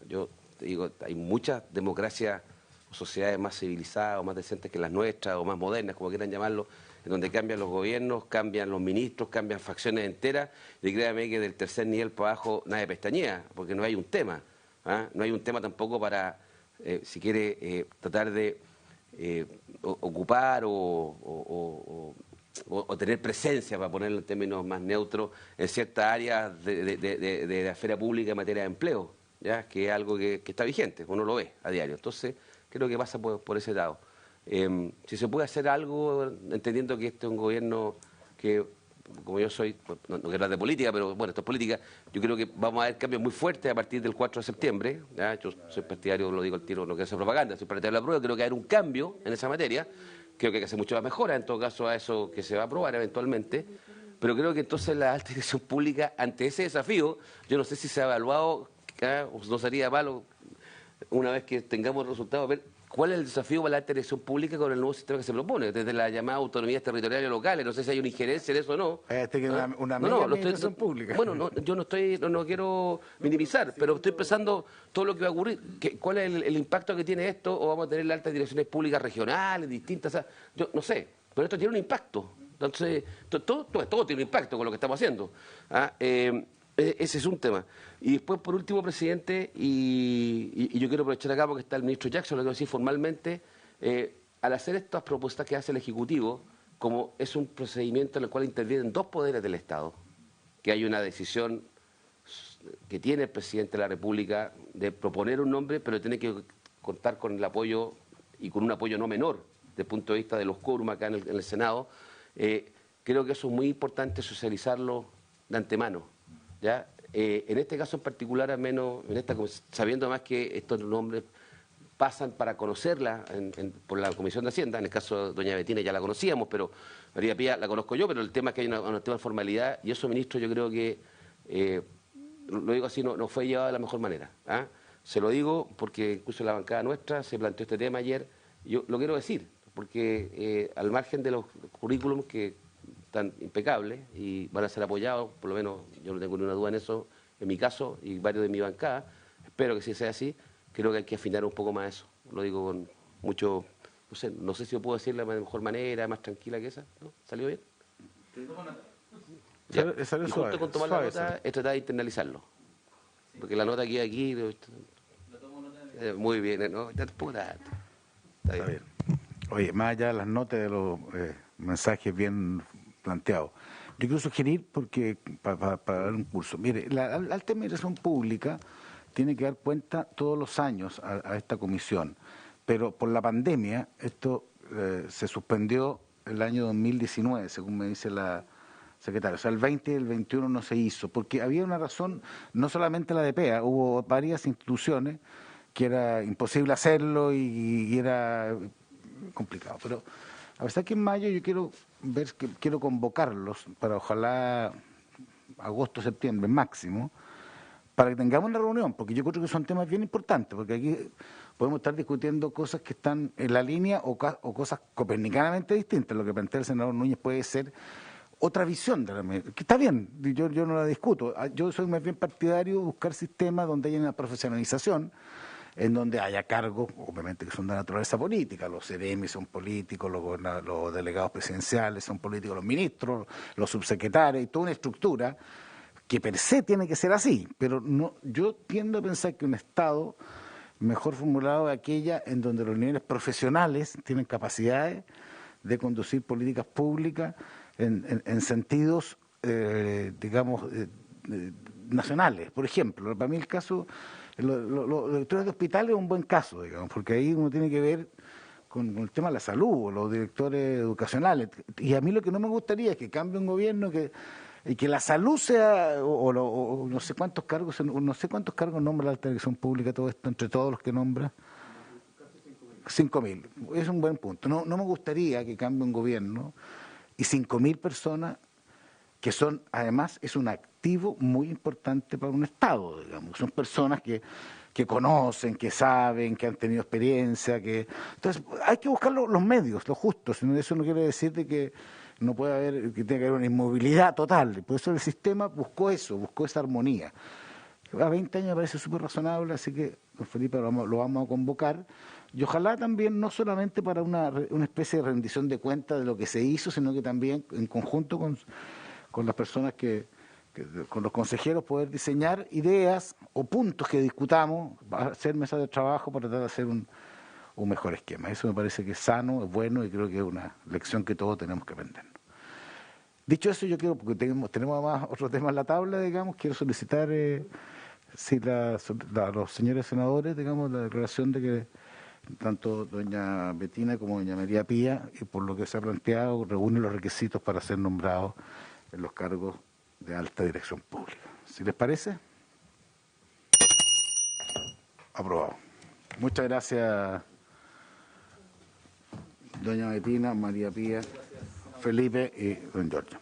Yo te digo, hay muchas democracias o sociedades más civilizadas o más decentes que las nuestras, o más modernas, como quieran llamarlo, en donde cambian los gobiernos, cambian los ministros, cambian facciones enteras, y créame que del tercer nivel para abajo nadie pestañea, porque no hay un tema. No hay un tema tampoco para, si quiere, tratar de ocupar o tener presencia, para ponerlo en términos más neutros, en ciertas áreas de la esfera pública en materia de empleo, ¿ya? Que es algo que está vigente, uno lo ve a diario. Entonces, creo que pasa por ese lado. Si se puede hacer algo, entendiendo que este es un gobierno que, como yo soy, no quiero hablar de política, pero bueno, esto es política, yo creo que vamos a ver cambios muy fuertes a partir del 4 de septiembre. ¿Ya? Yo soy partidario, lo digo al tiro, no quiero hacer propaganda, soy partidario de la prueba, creo que va a haber un cambio en esa materia, creo que hay que hacer mucho más mejora, en todo caso, a eso que se va a aprobar eventualmente, pero creo que entonces la alta dirección pública, ante ese desafío, yo no sé si se ha evaluado, o no sería malo, una vez que tengamos resultados, ver cuál es el desafío para la alta dirección pública con el nuevo sistema que se propone, desde la llamada autonomías territoriales locales. No sé si hay una injerencia en eso o no. Una administración pública. Bueno, yo no quiero minimizar, pero estoy pensando todo lo que va a ocurrir. ¿Cuál es el impacto que tiene esto? ¿O vamos a tener las altas direcciones públicas regionales, distintas? Yo no sé, pero esto tiene un impacto. Entonces, todo tiene un impacto con lo que estamos haciendo. Ese es un tema. Y después, por último, presidente, y yo quiero aprovechar acá porque está el ministro Jackson, lo quiero decir formalmente, al hacer estas propuestas que hace el Ejecutivo, como es un procedimiento en el cual intervienen 2 poderes del Estado, que hay una decisión que tiene el presidente de la República de proponer un nombre, pero tiene que contar con el apoyo, y con un apoyo no menor, desde el punto de vista de los quórum acá en el Senado. Creo que eso es muy importante socializarlo de antemano, ¿ya? En este caso en particular, al menos, sabiendo además que estos nombres pasan para conocerla por la Comisión de Hacienda, en el caso de doña Betina ya la conocíamos, pero María Pía la conozco yo, pero el tema es que hay un tema de formalidad, y eso, ministro, yo creo que, lo digo así, no fue llevado de la mejor manera. Se lo digo porque incluso en la bancada nuestra se planteó este tema ayer, yo lo quiero decir, porque al margen de los currículums que están impecables y van a ser apoyados, por lo menos yo no tengo ninguna duda en eso, en mi caso y varios de mi bancada, espero que sí sea así, creo que hay que afinar un poco más eso, lo digo con mucho, no sé si lo puedo decir de mejor manera, más tranquila que esa, ¿no? ¿Salió bien? Ya. Y junto con tomar la nota es tratar de internalizarlo, porque la nota que aquí, muy bien, ¿no? Está bien. Oye, más allá de las notas de los mensajes bien planteados, yo quiero sugerir, porque para dar un curso, mire, la alta administración pública tiene que dar cuenta todos los años a esta comisión, pero por la pandemia esto se suspendió el año 2019, según me dice la secretaria. O sea, el 20 y el 21 no se hizo, porque había una razón, no solamente la de PEA, hubo varias instituciones que era imposible hacerlo y era complicado. Pero a pesar que en mayo yo quiero convocarlos para ojalá agosto, septiembre máximo, para que tengamos una reunión, porque yo creo que son temas bien importantes, porque aquí podemos estar discutiendo cosas que están en la línea o cosas copernicanamente distintas. Lo que plantea el senador Núñez puede ser otra visión de la medida, que está bien, yo no la discuto. Yo soy más bien partidario de buscar sistemas donde haya una profesionalización, en donde haya cargos, obviamente que son de naturaleza política, los CDM son políticos, los delegados presidenciales son políticos, los ministros, los subsecretarios, y toda una estructura que per se tiene que ser así, pero no, yo tiendo a pensar que un Estado mejor formulado es aquella en donde los niveles profesionales tienen capacidades de conducir políticas públicas en sentidos, digamos, nacionales. Por ejemplo, para mí el caso, los directores de hospitales es un buen caso, digamos, porque ahí uno tiene que ver con el tema de la salud, o los directores educacionales. Y a mí lo que no me gustaría es que cambie un gobierno y que la salud sea, o no sé cuántos cargos, nombra la alta dirección pública, todo esto, entre todos los que nombra. 5.000. Es un buen punto. No me gustaría que cambie un gobierno y 5.000 personas que son, además, es un activo muy importante para un Estado, digamos. Son personas que conocen, que saben, que han tenido experiencia, entonces hay que buscar los medios, los justos. Eso no quiere decir de que no puede haber, que tenga que haber una inmovilidad total. Por eso el sistema buscó esa armonía. A 20 años me parece súper razonable, así que, don Felipe, lo vamos a convocar. Y ojalá también, no solamente para una especie de rendición de cuentas de lo que se hizo, sino que también en conjunto con las personas con los consejeros, poder diseñar ideas o puntos que discutamos, hacer mesas de trabajo para tratar de hacer un mejor esquema. Eso me parece que es sano, es bueno y creo que es una lección que todos tenemos que aprender. Dicho eso, yo quiero, porque tenemos además otro tema en la tabla, digamos, quiero solicitar los señores senadores, digamos, la declaración de que tanto doña Betina como doña María Pía, y por lo que se ha planteado, reúnen los requisitos para ser nombrados en los cargos de alta dirección pública. ¿Si les parece? Aprobado. Muchas gracias, doña Betina, María Pía, Felipe y don Giorgio.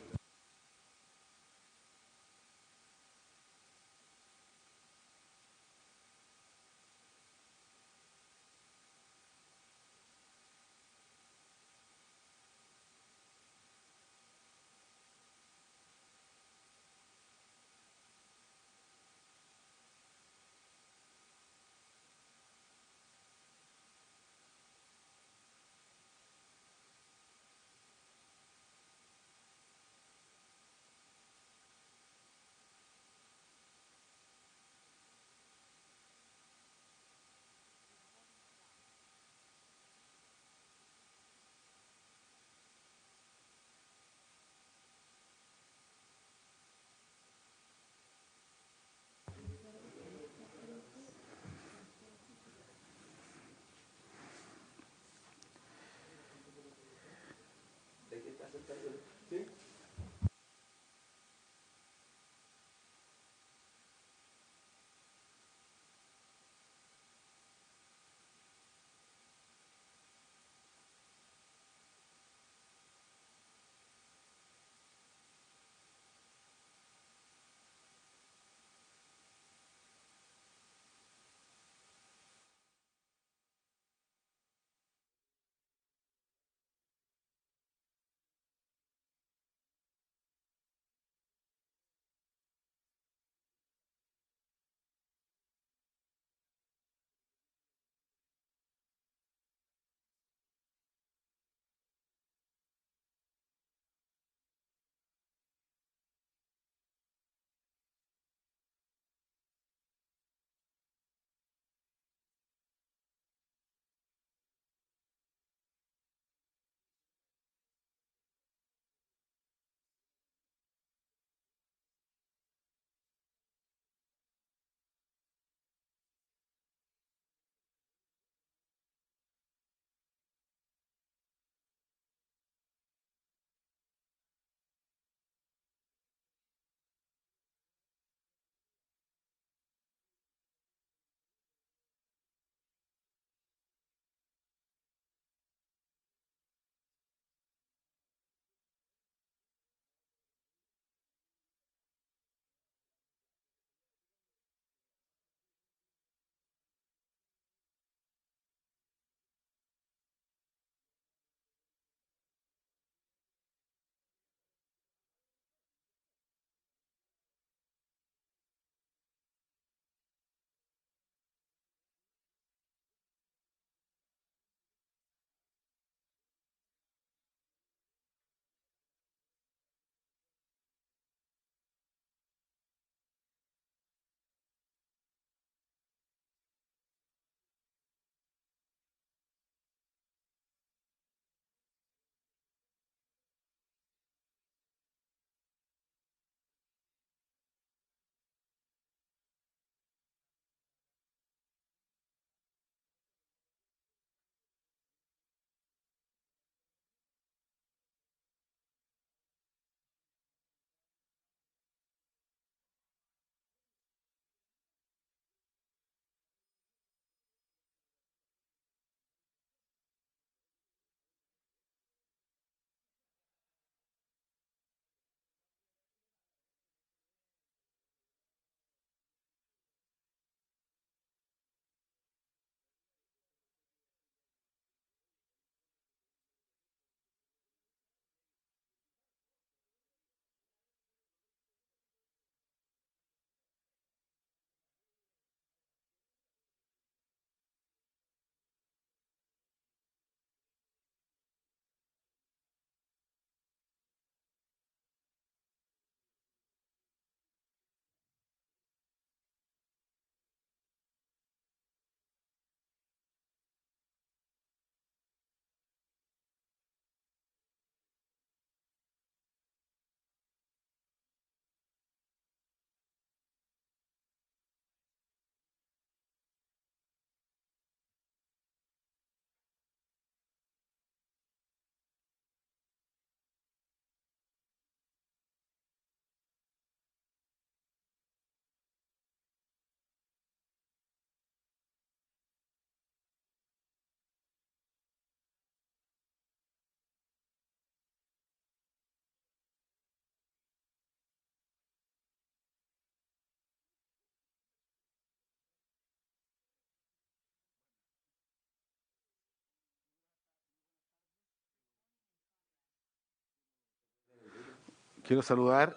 Quiero saludar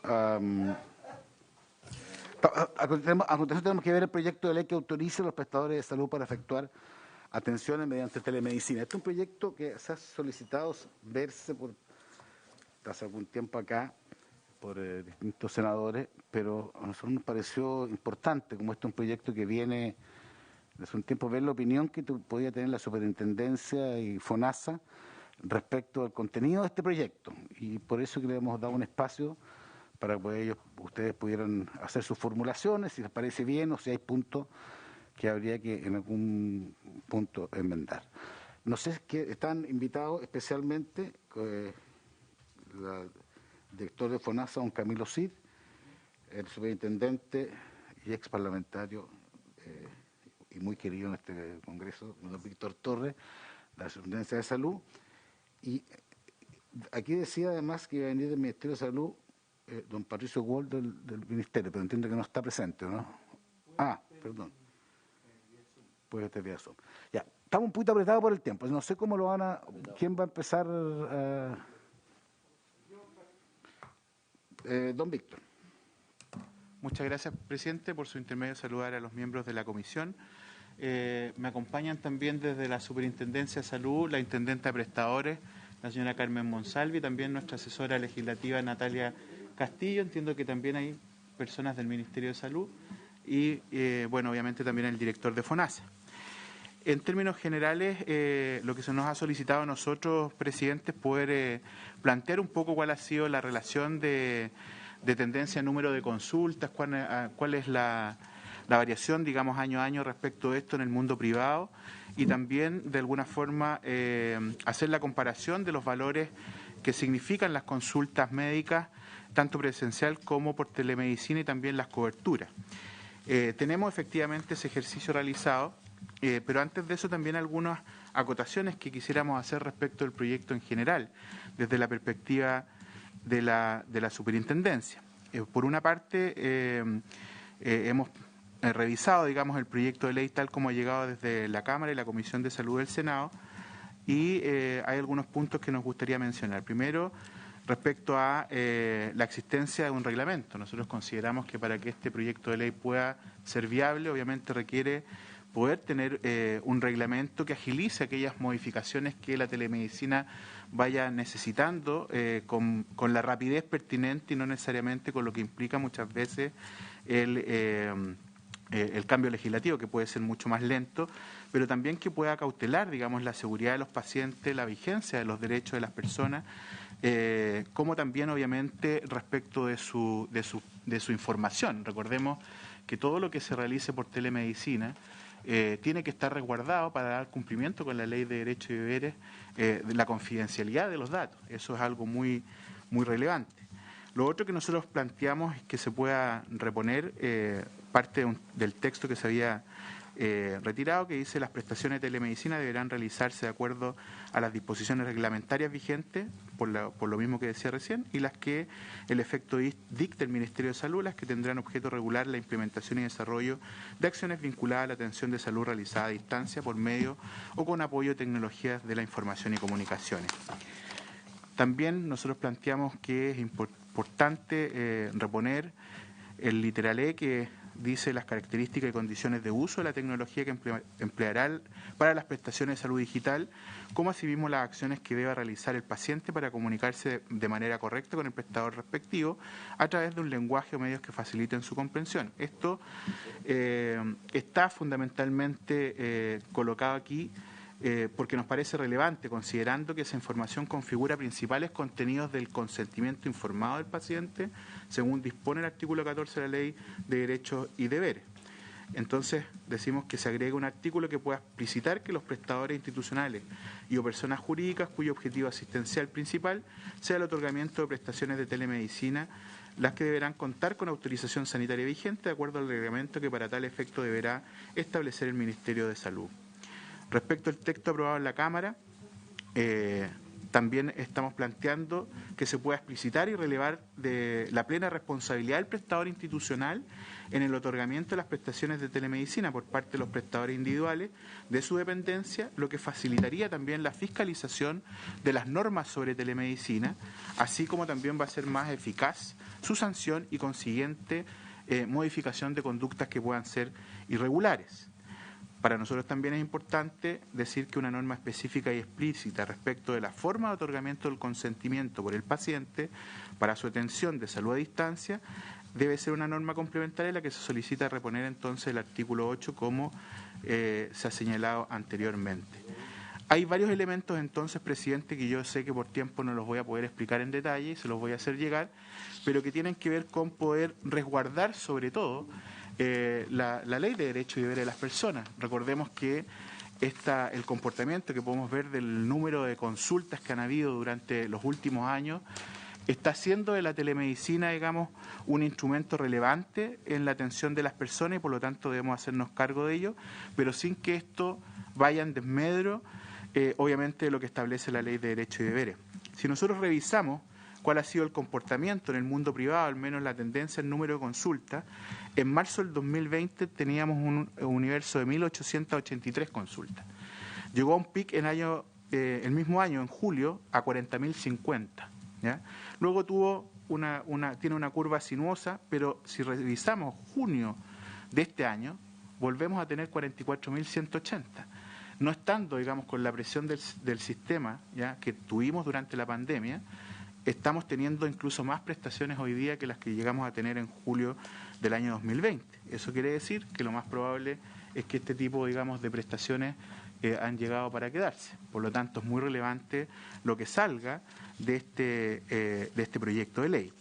a continuación tenemos que ver el proyecto de ley que autoriza a los prestadores de salud para efectuar atenciones mediante telemedicina. Este es un proyecto que se ha solicitado verse hace algún tiempo acá por distintos senadores, pero a nosotros nos pareció importante, como este es un proyecto que viene desde un tiempo, ver la opinión que podía tener la Superintendencia y FONASA respecto al contenido de este proyecto. Y por eso que le hemos dado un espacio para que ustedes pudieran hacer sus formulaciones, si les parece bien o si hay puntos que habría que en algún punto enmendar. No sé, que están invitados especialmente el director de FONASA, don Camilo Cid, el superintendente y ex parlamentario y muy querido en este Congreso, don Víctor Torres, de la Superintendencia de Salud. Y aquí decía además que iba a venir del Ministerio de Salud don Patricio Wall del Ministerio, pero entiendo que no está presente, ¿no? Ah, perdón. Pues este día son. Ya, estamos un poquito apretados por el tiempo. No sé cómo lo van a... ¿Quién va a empezar? Don Víctor. Muchas gracias, presidente. Por su intermedio, saludar a los miembros de la comisión. Me acompañan también desde la Superintendencia de Salud, la intendenta de prestadores, la señora Carmen Monsalvi, también nuestra asesora legislativa Natalia Castillo. Entiendo que también hay personas del Ministerio de Salud y, bueno, obviamente también el director de FONASA. En términos generales, lo que se nos ha solicitado a nosotros, presidente, es poder plantear un poco cuál ha sido la relación de tendencia en número de consultas, cuál es la variación, digamos, año a año respecto a esto en el mundo privado y también, de alguna forma, hacer la comparación de los valores que significan las consultas médicas, tanto presencial como por telemedicina y también las coberturas. Tenemos efectivamente ese ejercicio realizado, pero antes de eso también algunas acotaciones que quisiéramos hacer respecto del proyecto en general, desde la perspectiva de la superintendencia. Por una parte, hemos revisado, digamos, el proyecto de ley tal como ha llegado desde la Cámara y la Comisión de Salud del Senado, y hay algunos puntos que nos gustaría mencionar. Primero, respecto a la existencia de un reglamento. Nosotros consideramos que para que este proyecto de ley pueda ser viable, obviamente requiere poder tener un reglamento que agilice aquellas modificaciones que la telemedicina vaya necesitando con la rapidez pertinente y no necesariamente con lo que implica muchas veces el cambio legislativo, que puede ser mucho más lento, pero también que pueda cautelar, digamos, la seguridad de los pacientes, la vigencia de los derechos de las personas, como también, obviamente, respecto de su información. Recordemos que todo lo que se realice por telemedicina tiene que estar resguardado para dar cumplimiento con la Ley de Derechos y Deberes de la confidencialidad de los datos. Eso es algo muy, muy relevante. Lo otro que nosotros planteamos es que se pueda reponer parte del texto que se había retirado, que dice: las prestaciones de telemedicina deberán realizarse de acuerdo a las disposiciones reglamentarias vigentes, por lo mismo que decía recién, y las que el efecto dicte el Ministerio de Salud, las que tendrán objeto regular la implementación y desarrollo de acciones vinculadas a la atención de salud realizada a distancia por medio o con apoyo de tecnologías de la información y comunicaciones. También nosotros planteamos que es importante reponer el literal E, que dice las características y condiciones de uso de la tecnología que empleará para las prestaciones de salud digital, como asimismo las acciones que deba realizar el paciente para comunicarse de manera correcta con el prestador respectivo a través de un lenguaje o medios que faciliten su comprensión. Esto está fundamentalmente colocado aquí porque nos parece relevante, considerando que esa información configura principales contenidos del consentimiento informado del paciente, según dispone el artículo 14 de la Ley de Derechos y Deberes. Entonces, decimos que se agrega un artículo que pueda explicitar que los prestadores institucionales y o personas jurídicas cuyo objetivo asistencial principal sea el otorgamiento de prestaciones de telemedicina, las que deberán contar con autorización sanitaria vigente de acuerdo al reglamento que para tal efecto deberá establecer el Ministerio de Salud. Respecto al texto aprobado en la Cámara, También estamos planteando que se pueda explicitar y relevar de la plena responsabilidad del prestador institucional en el otorgamiento de las prestaciones de telemedicina por parte de los prestadores individuales de su dependencia, lo que facilitaría también la fiscalización de las normas sobre telemedicina, así como también va a ser más eficaz su sanción y consiguiente modificación de conductas que puedan ser irregulares. Para nosotros también es importante decir que una norma específica y explícita respecto de la forma de otorgamiento del consentimiento por el paciente para su atención de salud a distancia debe ser una norma complementaria a la que se solicita reponer entonces el artículo 8 como se ha señalado anteriormente. Hay varios elementos entonces, presidente, que yo sé que por tiempo no los voy a poder explicar en detalle y se los voy a hacer llegar, pero que tienen que ver con poder resguardar sobre todo la ley de derechos y deberes de las personas. Recordemos que el comportamiento que podemos ver del número de consultas que han habido durante los últimos años está haciendo de la telemedicina, digamos, un instrumento relevante en la atención de las personas y por lo tanto debemos hacernos cargo de ello, pero sin que esto vaya en desmedro, obviamente, de lo que establece la ley de derechos y deberes. Si nosotros revisamos cuál ha sido el comportamiento en el mundo privado, al menos la tendencia en número de consultas, en marzo del 2020 teníamos un universo de 1.883 consultas. Llegó a un pic el mismo año, en julio, a 40.050. ¿Ya? Luego tiene una curva sinuosa, pero si revisamos junio de este año, volvemos a tener 44.180. No estando, digamos, con la presión del sistema, ¿ya?, que tuvimos durante la pandemia, estamos teniendo incluso más prestaciones hoy día que las que llegamos a tener en julio del año 2020. Eso quiere decir que lo más probable es que este tipo, digamos, de prestaciones han llegado para quedarse. Por lo tanto, es muy relevante lo que salga de este proyecto de ley.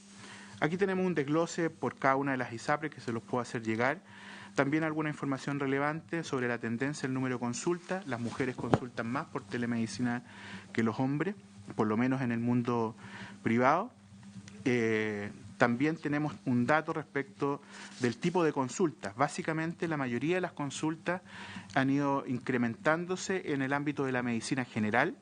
Aquí tenemos un desglose por cada una de las ISAPRES que se los puedo hacer llegar. También alguna información relevante sobre la tendencia del número de consultas. Las mujeres consultan más por telemedicina que los hombres, por lo menos en el mundo privado. También tenemos un dato respecto del tipo de consultas. Básicamente, la mayoría de las consultas han ido incrementándose en el ámbito de la medicina general.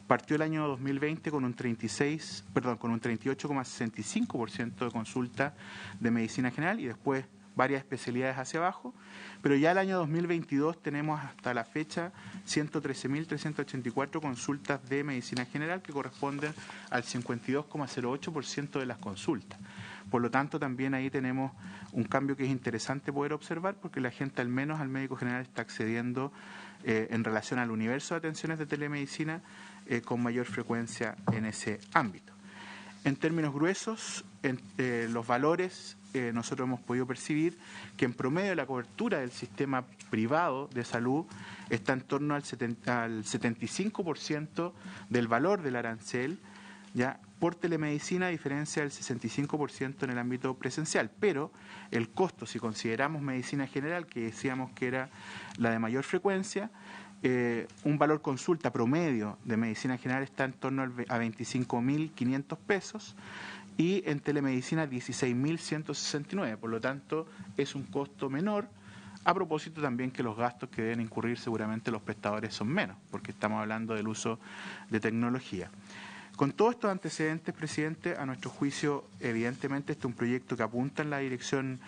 Partió el año 2020 con un 38,65% de consultas de medicina general y después varias especialidades hacia abajo, pero ya el año 2022 tenemos hasta la fecha 113.384 consultas de medicina general que corresponden al 52,08% de las consultas. Por lo tanto, también ahí tenemos un cambio que es interesante poder observar porque la gente, al menos al médico general, está accediendo en relación al universo de atenciones de telemedicina con mayor frecuencia en ese ámbito. En términos gruesos, los valores, nosotros hemos podido percibir que en promedio la cobertura del sistema privado de salud está en torno al 75% del valor del arancel, ya por telemedicina, a diferencia del 65% en el ámbito presencial. Pero el costo, si consideramos medicina general, que decíamos que era la de mayor frecuencia, un valor consulta promedio de medicina general está en torno a 25.500 pesos y en telemedicina 16.169. Por lo tanto, es un costo menor, a propósito también que los gastos que deben incurrir seguramente los prestadores son menos, porque estamos hablando del uso de tecnología. Con todos estos antecedentes, presidente, a nuestro juicio, evidentemente, este es un proyecto que apunta en la dirección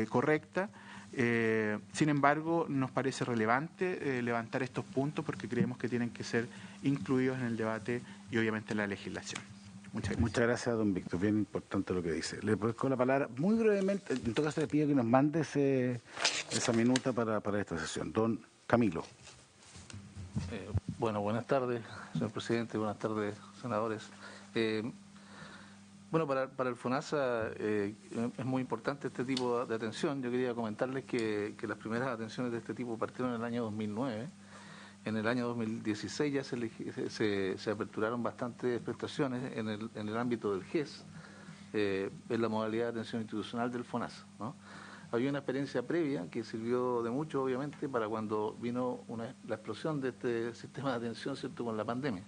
correcta. Sin embargo, nos parece relevante levantar estos puntos porque creemos que tienen que ser incluidos en el debate y obviamente en la legislación. Muchas gracias, don Víctor. Bien importante lo que dice. Le pongo la palabra muy brevemente. En todo caso, le pido que nos mande esa minuta para esta sesión. Don Camilo. Bueno, buenas tardes, señor presidente. Buenas tardes, senadores. Bueno, para el FONASA es muy importante este tipo de atención. Yo quería comentarles que las primeras atenciones de este tipo partieron en el año 2009. En el año 2016 ya se aperturaron bastantes prestaciones en el ámbito del GES, en la modalidad de atención institucional del FONASA, ¿no? Había una experiencia previa que sirvió de mucho, obviamente, para cuando vino la explosión de este sistema de atención, ¿cierto?, con la pandemia.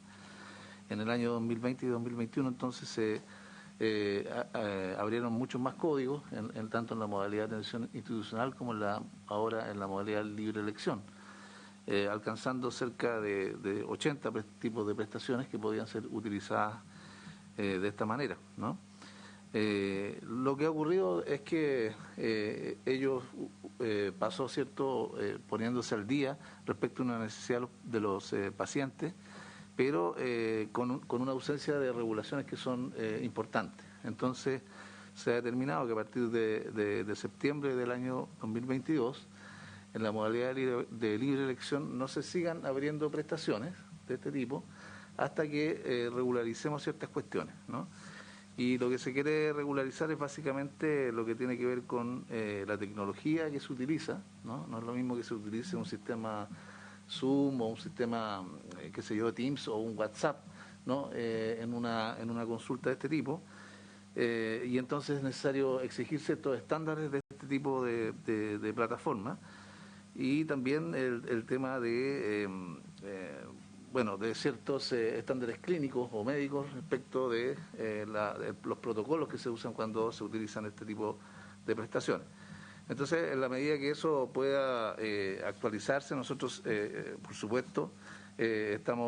En el año 2020 y 2021, entonces, se abrieron muchos más códigos, tanto en la modalidad de atención institucional como ahora en la modalidad de libre elección. alcanzando cerca de 80 tipos de prestaciones que podían ser utilizadas de esta manera, ¿no? Lo que ha ocurrido es que ellos pasó, ¿cierto?, poniéndose al día respecto a una necesidad de los pacientes, pero con una ausencia de regulaciones que son importantes. Entonces, se ha determinado que a partir de septiembre del año 2022, en la modalidad de libre elección, no se sigan abriendo prestaciones de este tipo hasta que regularicemos ciertas cuestiones, ¿no? Y lo que se quiere regularizar es básicamente lo que tiene que ver con la tecnología que se utiliza, ¿no? No es lo mismo que se utilice un sistema Zoom o un sistema, qué sé yo, Teams o un WhatsApp, ¿no? En una consulta de este tipo. Y entonces es necesario exigir ciertos estándares de este tipo de plataforma. Y también el tema de ciertos estándares clínicos o médicos respecto de los protocolos que se usan cuando se utilizan este tipo de prestaciones. Entonces, en la medida que eso pueda actualizarse, nosotros, por supuesto,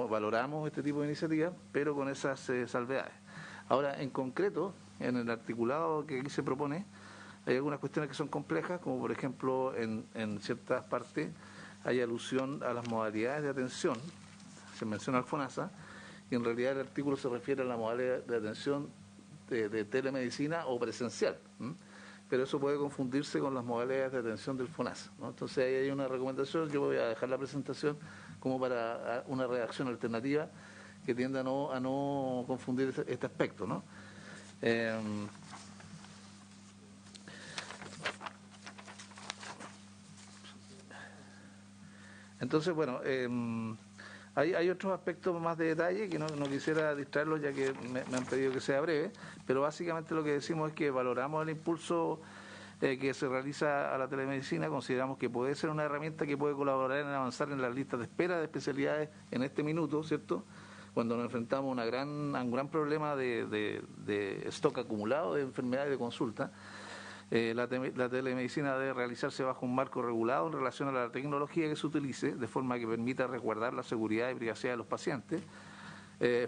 valoramos este tipo de iniciativas, pero con esas salvedades. Ahora, en concreto, en el articulado que aquí se propone, hay algunas cuestiones que son complejas, como por ejemplo, en ciertas partes hay alusión a las modalidades de atención, se menciona al FONASA, y en realidad el artículo se refiere a la modalidad de atención de telemedicina o presencial, pero eso puede confundirse con las modalidades de atención del FONASA, ¿no? Entonces ahí hay una recomendación, yo voy a dejar la presentación como para una redacción alternativa que tienda a no confundir este aspecto, ¿no? Entonces, bueno, hay otros aspectos más de detalle que no quisiera distraerlos ya que me han pedido que sea breve, pero básicamente lo que decimos es que valoramos el impulso que se realiza a la telemedicina, consideramos que puede ser una herramienta que puede colaborar en avanzar en las listas de espera de especialidades en este minuto, ¿cierto?, cuando nos enfrentamos a un gran problema de stock acumulado de enfermedades de consulta. La telemedicina debe realizarse bajo un marco regulado en relación a la tecnología que se utilice, de forma que permita resguardar la seguridad y privacidad de los pacientes.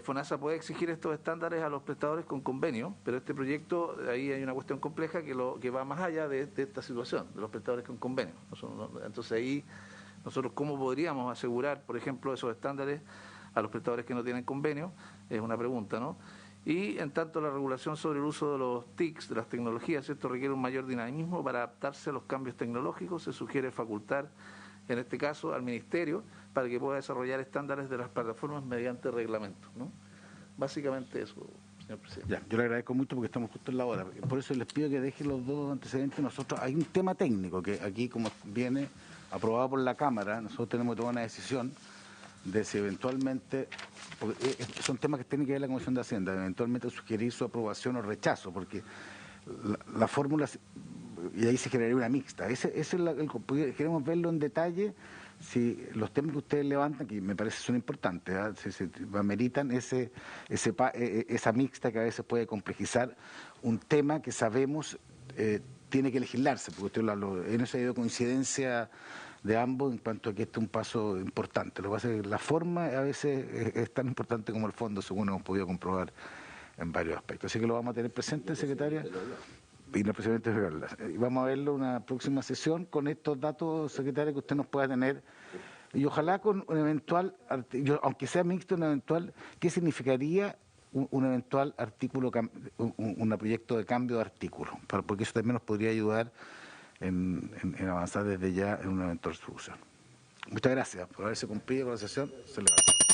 FONASA puede exigir estos estándares a los prestadores con convenio, pero este proyecto, ahí hay una cuestión compleja que va más allá de esta situación, de los prestadores con convenio. Entonces ahí nosotros, ¿cómo podríamos asegurar, por ejemplo, esos estándares a los prestadores que no tienen convenio? Es una pregunta, ¿no? Y en tanto la regulación sobre el uso de los TICs, de las tecnologías, ¿cierto?, requiere un mayor dinamismo para adaptarse a los cambios tecnológicos. Se sugiere facultar, en este caso, al Ministerio para que pueda desarrollar estándares de las plataformas mediante reglamento, ¿no? Básicamente eso, señor presidente. Ya, yo le agradezco mucho porque estamos justo en la hora. Por eso les pido que dejen los dos antecedentes. Nosotros hay un tema técnico que aquí, como viene aprobado por la Cámara, nosotros tenemos que tomar una decisión de si eventualmente, porque son temas que tienen que ver la Comisión de Hacienda, eventualmente sugerir su aprobación o rechazo, porque la fórmula, y ahí se generaría una mixta. Queremos verlo en detalle, si los temas que ustedes levantan, que me parece son importantes, si ameritan esa mixta que a veces puede complejizar un tema que sabemos tiene que legislarse, porque en eso ha habido coincidencia de ambos en cuanto a que este es un paso importante. Lo que pasa es que la forma a veces es tan importante como el fondo, según hemos podido comprobar en varios aspectos. Así que lo vamos a tener presente, secretaria, y el presidente Figueroa. Y vamos a verlo en una próxima sesión con estos datos, secretaria, que usted nos pueda tener. Y ojalá con un eventual, aunque sea mixto, un eventual, ¿qué significaría un eventual artículo, un proyecto de cambio de artículo? Porque eso también nos podría ayudar en avanzar desde ya en una eventual solución. Muchas gracias por haberse cumplido con la sesión. Se levanta.